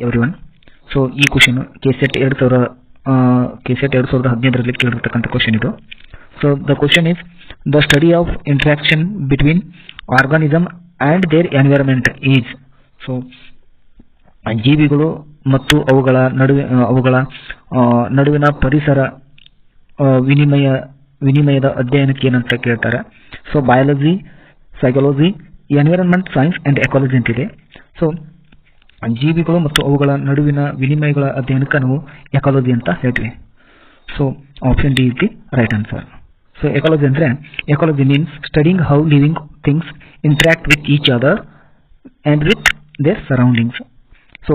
Everyone. So ಈ question KSET 2015ರಲ್ಲಿ ಕೇಳಿರ್ತಕ್ಕಂಥ ಕ್ವಶನ್ ಇದು. So the question is the study of interaction between organism and their environment is. So ಜೀವಿಗಳು ಮತ್ತು ಅವುಗಳ ನಡುವಿನ ಪರಿಸರ ವಿನಿಮಯದ ಅಧ್ಯಯನಕ್ಕೆ ಏನಂತ ಕೇಳ್ತಾರೆ. So biology, psychology, environment science and ecology ಅಂತಿದೆ. ಸೊ ಜೀವಿಗಳು ಮತ್ತು ಅವುಗಳ ನಡುವಿನ ವಿನಿಮಯಗಳ ಅಧ್ಯಯನಕ್ಕೆ ನಾವು ಎಕಾಲಜಿ ಅಂತ ಹೇಳ್ತೀವಿ. So option D is the right answer. So ecology ಅಂದರೆ ecology means studying how living things interact with each other and with their surroundings. So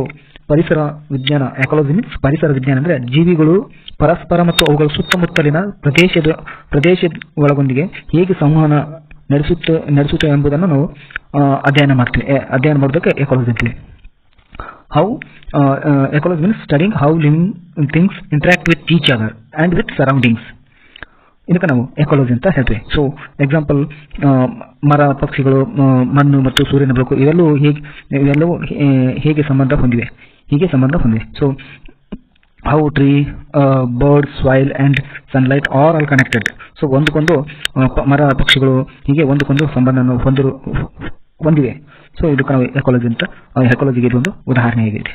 ಪರಿಸರ ವಿಜ್ಞಾನ, ಎಕಾಲಜಿ ಮೀನ್ಸ್ ಪರಿಸರ ವಿಜ್ಞಾನ ಅಂದರೆ ಜೀವಿಗಳು ಪರಸ್ಪರ ಮತ್ತು ಅವುಗಳ ಸುತ್ತಮುತ್ತಲಿನ ಪ್ರದೇಶದ ಒಳಗೊಂದಿಗೆ ಹೇಗೆ ಸಂವಹನ ನಡೆಸುತ್ತೆ ಎಂಬುದನ್ನು ನಾವು ಅಧ್ಯಯನ ಮಾಡೋದಕ್ಕೆ ಎಕಾಲಜಿ ಅಂತೀವಿ. Ecology means studying how living things interact with each other and with surroundings. ಇದಕ್ಕೆ ನಾವು ಎಕಾಲಜಿ ಅಂತ ಹೇಳ್ತೀವಿ. ಸೊ ಎಕ್ಸಾಂಪಲ್, ಮರ, ಪಕ್ಷಿಗಳು, ಮಣ್ಣು ಮತ್ತು ಸೂರ್ಯನ ಬೆಳಕು ಇವೆಲ್ಲವೂ ಹೇಗೆ ಸಂಬಂಧ ಹೊಂದಿವೆ. So how tree, birds, soil and sunlight are all connected. So ಒಂದಕ್ಕೊಂದು ಮರ, ಪಕ್ಷಿಗಳು ಹೀಗೆ ಒಂದಕ್ಕೊಂದು ಸಂಬಂಧವನ್ನು ಹೊಂದಿವೆ. ಸೊ ಇದಕ್ಕೆ ನಾವು ಎಕಾಲಜಿಗೆ ಇದೊಂದು ಉದಾಹರಣೆಯಾಗಿದೆ.